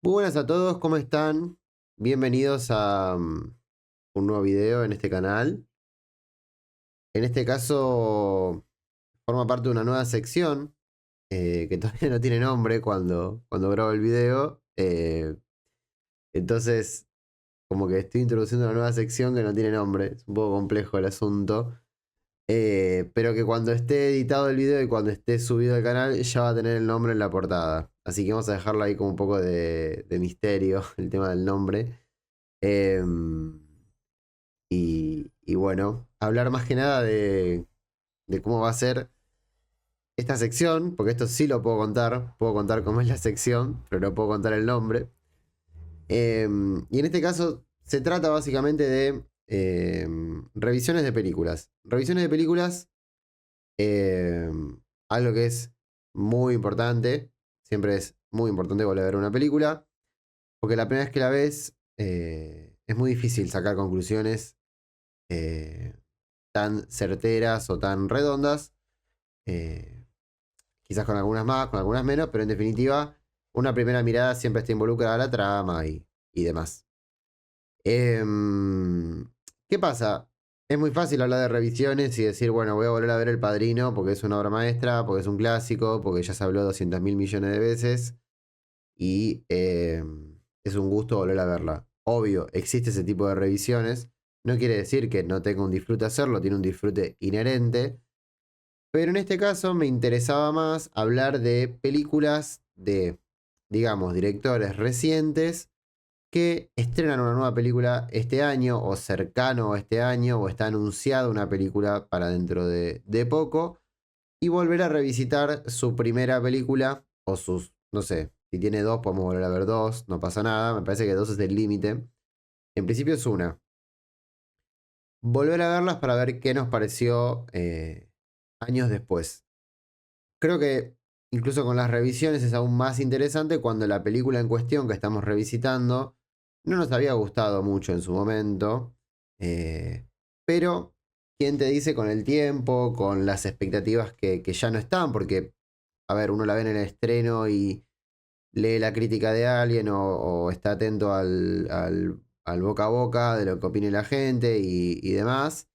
Muy buenas a todos, ¿cómo están? Bienvenidos a un nuevo video en este canal. En este caso forma parte de una nueva sección que todavía no tiene nombre cuando grabo el video. Entonces, como que estoy introduciendo una nueva sección que no tiene nombre. Es un poco complejo el asunto. Pero que cuando esté editado el video y cuando esté subido al canal ya va a tener el nombre en la portada. Así que vamos a dejarlo ahí como un poco de misterio, el tema del nombre. Em, y bueno, hablar más que nada de cómo va a ser esta sección, porque esto sí lo puedo contar cómo es la sección, pero no puedo contar el nombre. Y en este caso se trata básicamente de revisiones de películas. Revisiones de películas, algo que es muy importante, siempre es muy importante volver a ver una película, porque la primera vez que la ves es muy difícil sacar conclusiones eh, tan certeras o tan redondas. eh, Quizás con algunas más, con algunas menos, pero en definitiva, una primera mirada siempre está involucrada a la trama y demás. ¿Qué pasa? Es muy fácil hablar de revisiones y decir, bueno, voy a volver a ver El Padrino porque es una obra maestra, porque es un clásico, porque ya se habló 200 mil millones de veces y es un gusto volver a verla. Obvio, existe ese tipo de revisiones. No quiere decir que no tenga un disfrute hacerlo, tiene un disfrute inherente. Pero en este caso me interesaba más hablar de películas de, digamos, directores recientes que estrenan una nueva película este año o cercano a este año o está anunciada una película para dentro de poco y volver a revisitar su primera película o sus, no sé, si tiene dos podemos volver a ver dos, no pasa nada, me parece que dos es el límite. En principio es una. Volver a verlas para ver qué nos pareció años después. Creo que incluso con las revisiones es aún más interesante cuando la película en cuestión que estamos revisitando no nos había gustado mucho en su momento, eh, pero ¿quién te dice con el tiempo, con las expectativas que ya no están? Porque, a ver, uno la ve en el estreno y lee la crítica de alguien o está atento al boca a boca de lo que opine la gente y demás,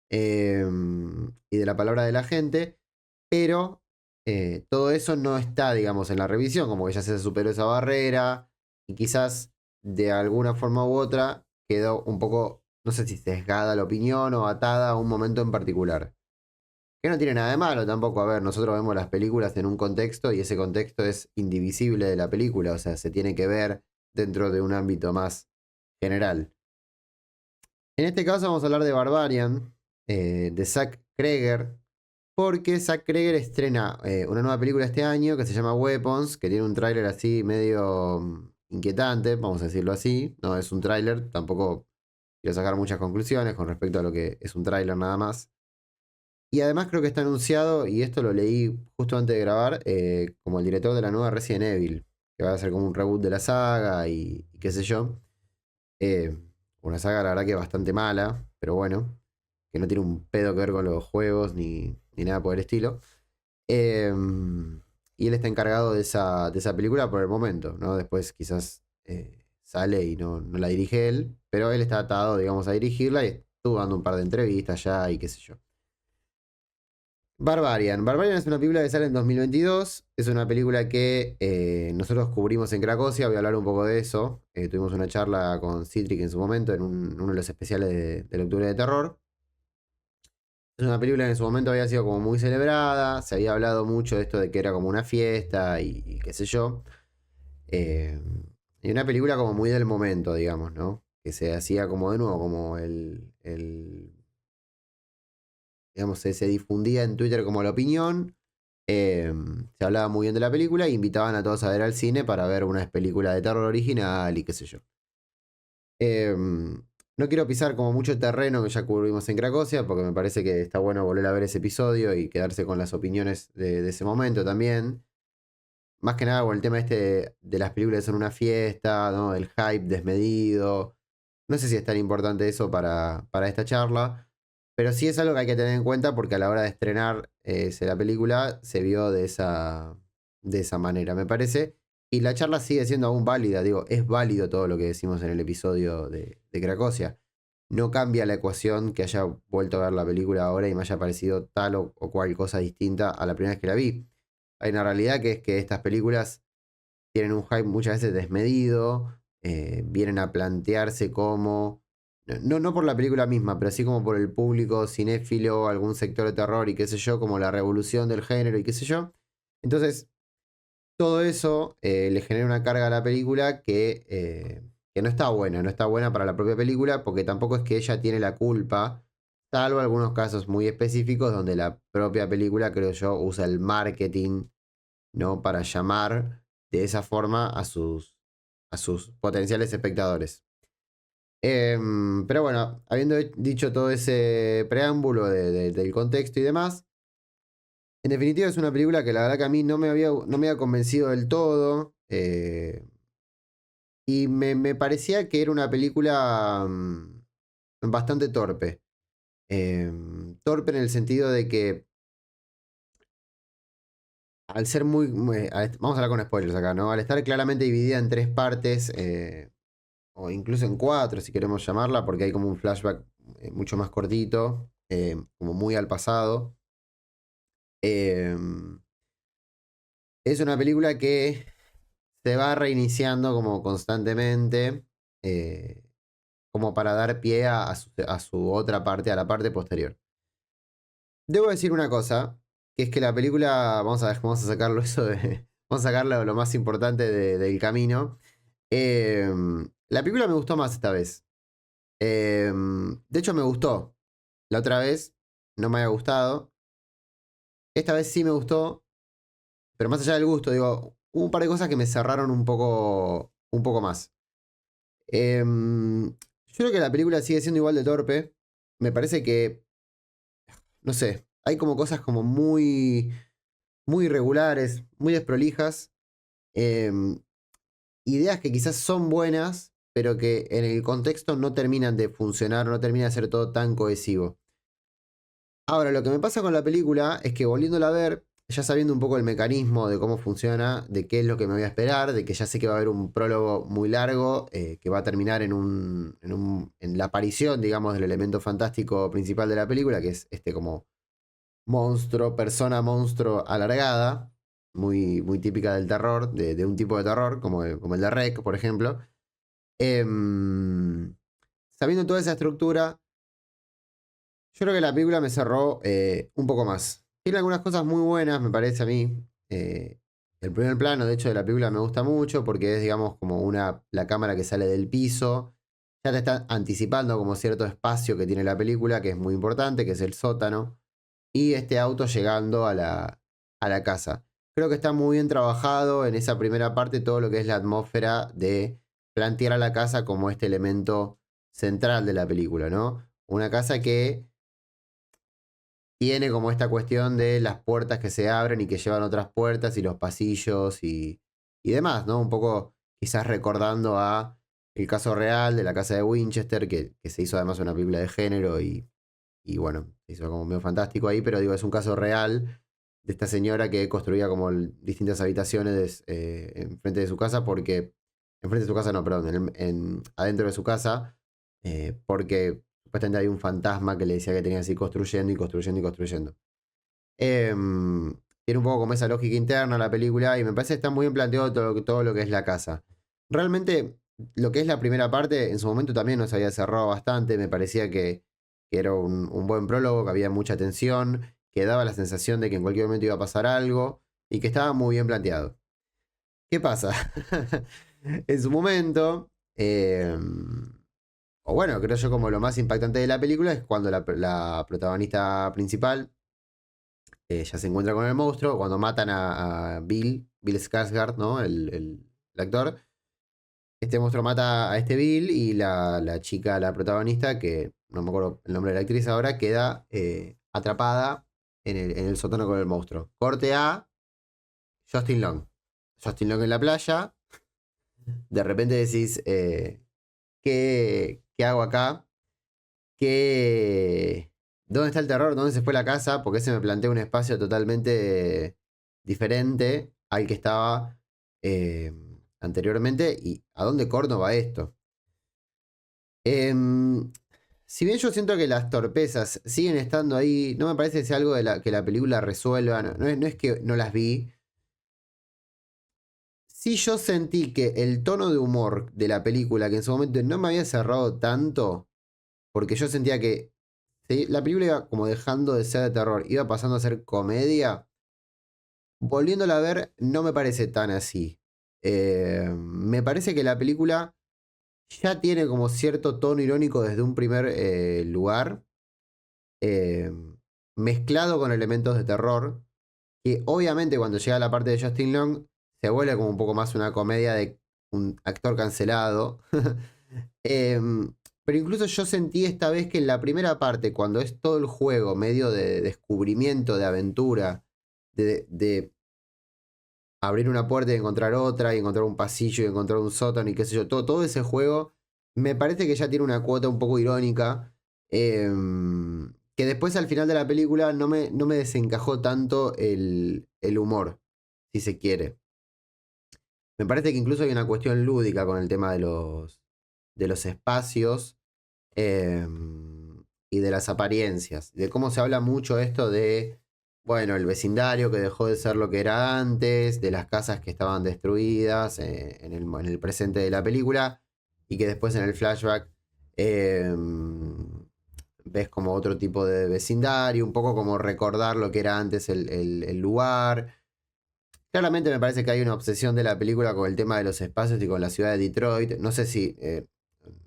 y de la palabra de la gente, pero todo eso no está, digamos, en la revisión, como que ya se superó esa barrera y quizás de alguna forma u otra quedó un poco, no sé si sesgada la opinión o atada a un momento en particular. Que no tiene nada de malo tampoco, a ver, nosotros vemos las películas en un contexto y ese contexto es indivisible de la película, o sea, se tiene que ver dentro de un ámbito más general. En este caso vamos a hablar de Barbarian, de Zack Kreger, porque Zack Kreger estrena una nueva película este año que se llama Weapons, que tiene un tráiler así medio inquietante, vamos a decirlo así. No es un tráiler, tampoco quiero sacar muchas conclusiones con respecto a lo que es un tráiler nada más. Y además creo que está anunciado, y esto lo leí justo antes de grabar, como el director de la nueva Resident Evil, que va a ser como un reboot de la saga y qué sé yo. Eh, una saga, la verdad, que bastante mala, pero bueno, que no tiene un pedo que ver con los juegos ni nada por el estilo. Eh, y él está encargado de esa película por el momento, ¿no? Después quizás sale y no la dirige él, pero él está atado, digamos, a dirigirla y estuvo dando un par de entrevistas ya y qué sé yo. Barbarian. Barbarian es una película que sale en 2022. Es una película que nosotros cubrimos en Cracosia. Voy a hablar un poco de eso. Tuvimos una charla con Citric en su momento en uno de los especiales del Octubre de Terror. Es una película que en su momento había sido como muy celebrada. Se había hablado mucho de esto de que era como una fiesta y qué sé yo. Eh, y una película como muy del momento, digamos, ¿no? Que se hacía como de nuevo, como digamos, se difundía en Twitter como la opinión. Se hablaba muy bien de la película y invitaban a todos a ver al cine para ver una película de terror original y qué sé yo. No quiero pisar como mucho terreno que ya cubrimos en Cracosia, porque me parece que está bueno volver a ver ese episodio y quedarse con las opiniones de ese momento también. Más que nada con el tema este de las películas son una fiesta, ¿no? El hype desmedido. No sé si es tan importante eso para esta charla, pero sí es algo que hay que tener en cuenta porque a la hora de estrenar la película se vio de esa manera, me parece. Y la charla sigue siendo aún válida, digo, es válido todo lo que decimos en el episodio de Cracosia. No cambia la ecuación que haya vuelto a ver la película ahora y me haya parecido tal o cual cosa distinta a la primera vez que la vi. Hay una realidad que es que estas películas tienen un hype muchas veces desmedido, vienen a plantearse como, no por la película misma, pero sí como por el público cinéfilo, algún sector de terror y qué sé yo, como la revolución del género y qué sé yo. Entonces, todo eso le genera una carga a la película que no está buena, no está buena para la propia película porque tampoco es que ella tiene la culpa, salvo algunos casos muy específicos donde la propia película, creo yo, usa el marketing, ¿no? Para llamar de esa forma a sus potenciales espectadores. Pero bueno, habiendo dicho todo ese preámbulo del contexto y demás, en definitiva es una película que la verdad que a mí no me había convencido del todo. Y me parecía que era una película bastante torpe. Torpe en el sentido de que al ser vamos a hablar con spoilers acá, ¿no? Al estar claramente dividida en tres partes, o incluso en cuatro, si queremos llamarla, porque hay como un flashback mucho más cortito, como muy al pasado. Eh, es una película que se va reiniciando como constantemente, como para dar pie a su otra parte, a la parte posterior. Debo decir una cosa, que es que la película, vamos a sacarlo eso de, vamos a sacarlo lo más importante del camino. La película me gustó más esta vez. De hecho me gustó. La otra vez no me había gustado. Esta vez sí me gustó, pero más allá del gusto, digo, hubo un par de cosas que me cerraron un poco más. Yo creo que la película sigue siendo igual de torpe. Me parece que, no sé, hay como cosas como muy irregulares, muy desprolijas. em, Ideas que quizás son buenas, pero que en el contexto no terminan de funcionar, no termina de ser todo tan cohesivo. Ahora, lo que me pasa con la película es que volviéndola a ver, ya sabiendo un poco el mecanismo de cómo funciona, de qué es lo que me voy a esperar, de que ya sé que va a haber un prólogo muy largo, que va a terminar en la aparición, digamos, del elemento fantástico principal de la película, que es este como monstruo, persona monstruo alargada, muy típica del terror, de un tipo de terror, como el de Rec, por ejemplo. Em, Sabiendo toda esa estructura, yo creo que la película me cerró un poco más. Tiene algunas cosas muy buenas, me parece a mí. Eh, el primer plano, de hecho, de la película me gusta mucho porque es, digamos, como la cámara que sale del piso. Ya te está anticipando como cierto espacio que tiene la película, que es muy importante, que es el sótano. Y este auto llegando a la casa. Creo que está muy bien trabajado en esa primera parte todo lo que es la atmósfera de plantear a la casa como este elemento central de la película, ¿no? Una casa que tiene como esta cuestión de las puertas que se abren y que llevan otras puertas y los pasillos y demás, ¿no? Un poco quizás recordando a el caso real de la casa de Winchester, que se hizo además una película de género y bueno, se hizo como medio fantástico ahí, pero digo, es un caso real de esta señora que construía como distintas habitaciones enfrente de su casa porque, enfrente de su casa no, perdón, adentro de su casa, porque supuestamente hay un fantasma que le decía que tenía que ir construyendo y construyendo y construyendo. Tiene un poco como esa lógica interna la película y me parece que está muy bien planteado todo lo que es la casa. Realmente, lo que es la primera parte, en su momento también nos había cerrado bastante, me parecía que era un buen prólogo, que había mucha tensión, que daba la sensación de que en cualquier momento iba a pasar algo y que estaba muy bien planteado. ¿Qué pasa? En su momento, o bueno, creo yo como lo más impactante de la película es cuando la protagonista principal ya se encuentra con el monstruo, cuando matan a Bill Skarsgård, ¿no? El actor. Este monstruo mata a este Bill y la chica, la protagonista, que no me acuerdo el nombre de la actriz ahora, queda atrapada en el sótano con el monstruo. Corte a Justin Long. Justin Long en la playa. De repente decís, ¿qué hago acá? ¿Dónde está el terror? ¿Dónde se fue la casa? Porque se me plantea un espacio totalmente diferente al que estaba eh, anteriormente y a dónde corno va esto. Em, si bien yo siento que las torpezas siguen estando ahí, no me parece que sea algo que la película resuelva, no es que no las vi. Sí, yo sentí que el tono de humor de la película, que en su momento no me había cerrado tanto, porque yo sentía que la película iba como dejando de ser de terror, iba pasando a ser comedia. Volviéndola a ver, no me parece tan así. Me parece que la película ya tiene como cierto tono irónico desde un primer lugar, eh, mezclado con elementos de terror, que obviamente cuando llega la parte de Justin Long se vuelve como un poco más una comedia de un actor cancelado. Em, pero incluso yo sentí esta vez que en la primera parte, cuando es todo el juego medio de descubrimiento, de aventura, de abrir una puerta y encontrar otra, y encontrar un pasillo y encontrar un sótano y qué sé yo, todo ese juego me parece que ya tiene una cuota un poco irónica, que después al final de la película no me desencajó tanto el humor, si se quiere. Me parece que incluso hay una cuestión lúdica con el tema de los espacios, eh, y de las apariencias, de cómo se habla mucho esto de, bueno, el vecindario que dejó de ser lo que era antes, de las casas que estaban destruidas en el presente de la película, y que después en el flashback eh, ves como otro tipo de vecindario, un poco como recordar lo que era antes el lugar. Claramente me parece que hay una obsesión de la película con el tema de los espacios y con la ciudad de Detroit. No sé si,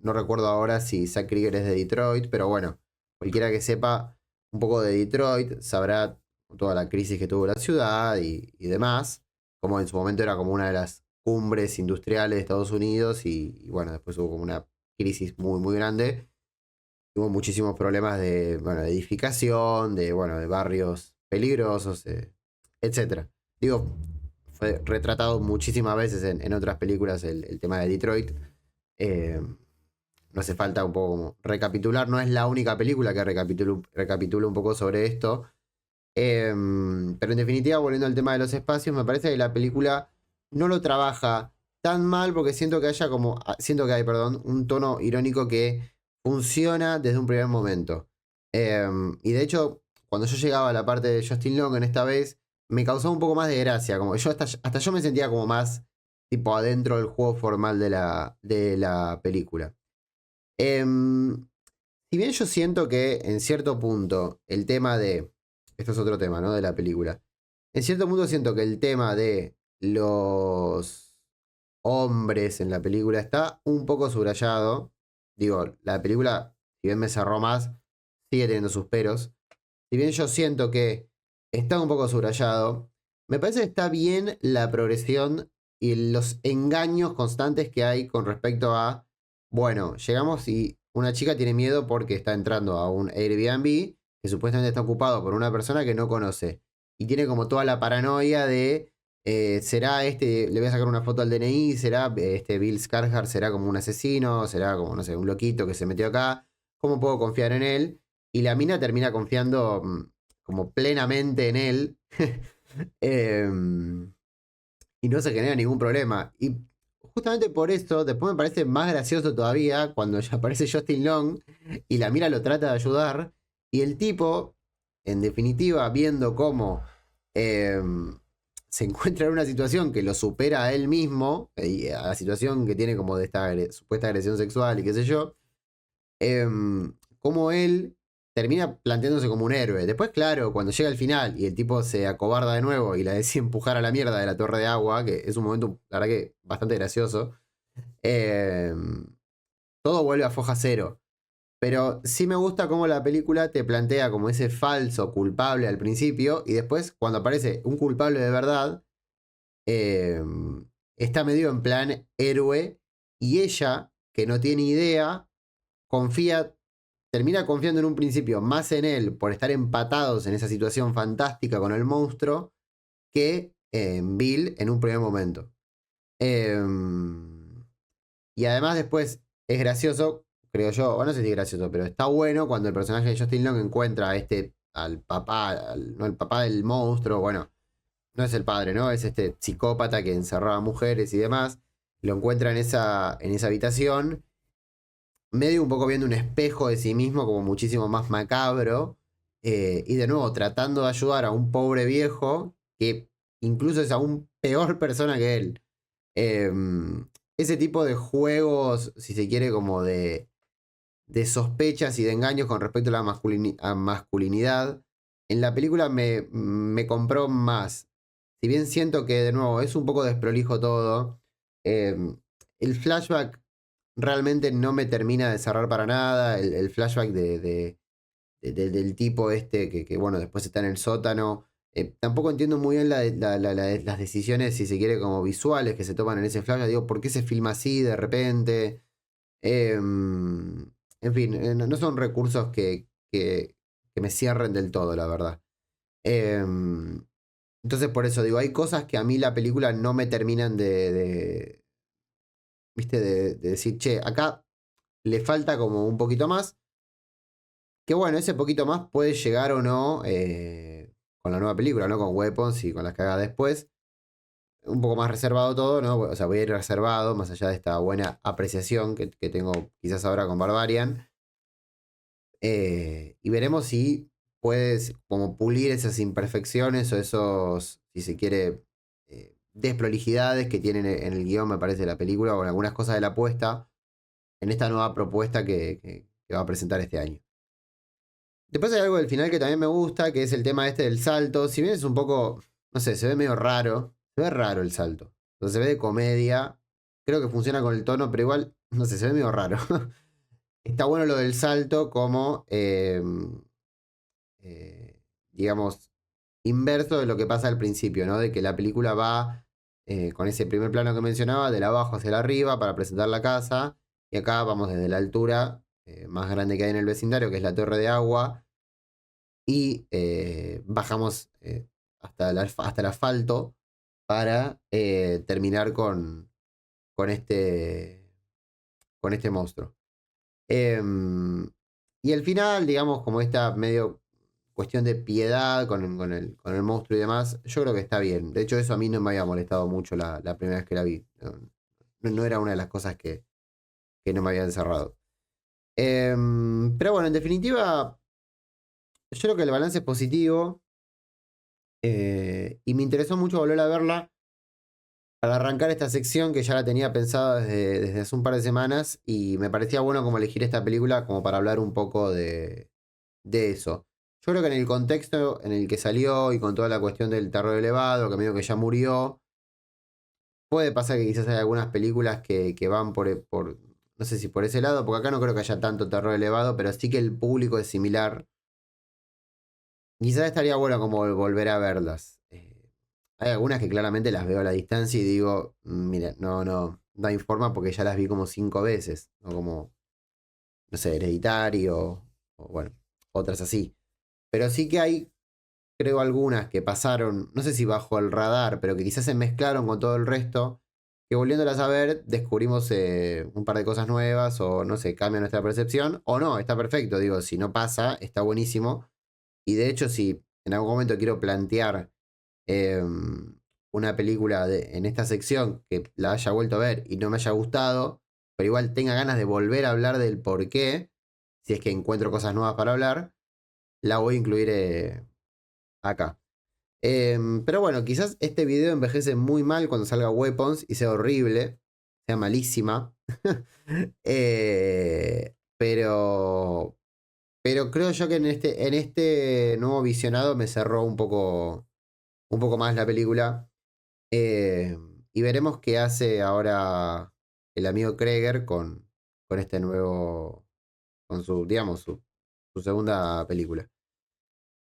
no recuerdo ahora si Zack Krieger es de Detroit, pero bueno, cualquiera que sepa un poco de Detroit sabrá toda la crisis que tuvo la ciudad y demás, como en su momento era como una de las cumbres industriales de Estados Unidos y bueno, después hubo como una crisis muy, muy grande. Hubo muchísimos problemas de, bueno, de edificación, bueno, de barrios peligrosos, etcétera. Digo, fue retratado muchísimas veces en otras películas el tema de Detroit. Eh, no hace falta un poco como recapitular, no es la única película que recapitula un poco sobre esto. Pero en definitiva, volviendo al tema de los espacios, me parece que la película no lo trabaja tan mal porque siento que hay, perdón, un tono irónico que funciona desde un primer momento. Y de hecho, cuando yo llegaba a la parte de Justin Long en esta vez, me causó un poco más de gracia, como yo hasta yo me sentía como más tipo adentro del juego formal de la película. Em, si bien yo siento que en cierto punto el tema de... Esto es otro tema, ¿no? De la película. En cierto punto siento que el tema de los hombres en la película está un poco subrayado. Digo, la película, si bien me cerró más, sigue teniendo sus peros. Si bien yo siento que está un poco subrayado, me parece que está bien la progresión y los engaños constantes que hay con respecto a, bueno, llegamos y una chica tiene miedo porque está entrando a un Airbnb que supuestamente está ocupado por una persona que no conoce. Y tiene como toda la paranoia de, ¿será este, le voy a sacar una foto al DNI, será este Bill Skarsgård, será como un asesino, será como, no sé, un loquito que se metió acá? ¿Cómo puedo confiar en él? Y la mina termina confiando como plenamente en él. Em, y no se genera ningún problema. Y justamente por eso, después me parece más gracioso todavía cuando ya aparece Justin Long y la mira lo trata de ayudar. Y el tipo, en definitiva, viendo cómo se encuentra en una situación que lo supera a él mismo, y a la situación que tiene como de esta supuesta agresión sexual y qué sé yo, cómo él termina planteándose como un héroe. Después, claro, cuando llega al final y el tipo se acobarda de nuevo y la decide empujar a la mierda de la torre de agua, que es un momento, la verdad que bastante gracioso, eh, todo vuelve a foja cero. Pero sí me gusta cómo la película te plantea como ese falso culpable al principio y después cuando aparece un culpable de verdad, eh, está medio en plan héroe y ella, que no tiene idea, confía, termina confiando en un principio más en él por estar empatados en esa situación fantástica con el monstruo que en Bill en un primer momento. Y además después es gracioso, creo yo, o no sé si es gracioso, pero está bueno cuando el personaje de Justin Long encuentra a al papá, no el papá del monstruo, bueno, no es el padre, ¿no? Es este psicópata que encerraba mujeres y demás. Lo encuentra en esa habitación, medio un poco viendo un espejo de sí mismo, como muchísimo más macabro. Y de nuevo, tratando de ayudar a un pobre viejo que incluso es aún peor persona que él. Ese tipo de juegos, si se quiere, como de sospechas y de engaños con respecto a la masculinidad, en la película me compró más. Si bien siento que, de nuevo, es un poco desprolijo todo, el flashback realmente no me termina de cerrar para nada. El flashback del tipo este que, bueno, después está en el sótano. Tampoco entiendo muy bien las decisiones, si se quiere, como visuales que se toman en ese flashback. Digo, ¿por qué se filma así de repente? En fin, no son recursos que me cierren del todo, la verdad. Em, entonces, por eso digo, hay cosas que a mí la película no me terminan ¿viste? De decir, che, acá le falta como un poquito más. Que bueno, ese poquito más puede llegar o no con la nueva película, ¿no? Con Weapons y con las que haga después. Un poco más reservado todo, ¿no? O sea, voy a ir reservado, más allá de esta buena apreciación que tengo quizás ahora con Barbarian. Y veremos si puedes como pulir esas imperfecciones o esos, si se quiere, desprolijidades que tienen en el guión, me parece, de la película, o en algunas cosas de la apuesta, en esta nueva propuesta que va a presentar este año. Después hay algo del final que también me gusta, que es el tema este del salto. Si bien es un poco, no sé, se ve medio raro, se ve raro el salto. Entonces se ve de comedia, creo que funciona con el tono, pero igual, no sé, se ve medio raro. Está bueno lo del salto como, digamos, inverso de lo que pasa al principio, ¿no? De que la película va con ese primer plano que mencionaba, del abajo hacia el arriba para presentar la casa. Y acá vamos desde la altura más grande que hay en el vecindario, que es la torre de agua, y bajamos hasta el asfalto para terminar con, este, con este monstruo. Em, y el final, digamos, como esta medio cuestión de piedad con el monstruo y demás, yo creo que está bien. De hecho, eso a mí no me había molestado mucho la primera vez que la vi. No era una de las cosas que no me había encerrado. Pero bueno, en definitiva, yo creo que el balance es positivo. Y me interesó mucho volver a verla para arrancar esta sección que ya la tenía pensada desde hace un par de semanas. Y me parecía bueno como elegir esta película como para hablar un poco de eso. Yo creo que en el contexto en el que salió y con toda la cuestión del terror elevado, que medio que ya murió, puede pasar que quizás hay algunas películas que van no sé si por ese lado, porque acá no creo que haya tanto terror elevado, pero sí que el público es similar. Quizás estaría bueno como volver a verlas. Hay algunas que claramente las veo a la distancia y digo, mira, no hay forma porque ya las vi como 5 veces, ¿no? Como, no sé, Hereditario, o bueno, otras así. Pero sí que hay, creo, algunas que pasaron, no sé si bajo el radar, pero que quizás se mezclaron con todo el resto, que volviéndolas a ver descubrimos un par de cosas nuevas o no sé, cambia nuestra percepción o no, está perfecto, digo, si no pasa, está buenísimo. Y de hecho, si en algún momento quiero plantear una película en esta sección que la haya vuelto a ver y no me haya gustado, pero igual tenga ganas de volver a hablar del por qué, si es que encuentro cosas nuevas para hablar, la voy a incluir acá. Pero bueno, quizás este video envejece muy mal cuando salga Weapons y sea horrible, sea malísima. Pero creo yo que en este nuevo visionado me cerró un poco más la película. Eh, y veremos qué hace ahora el amigo Kreger con este nuevo, con su, digamos, su segunda película.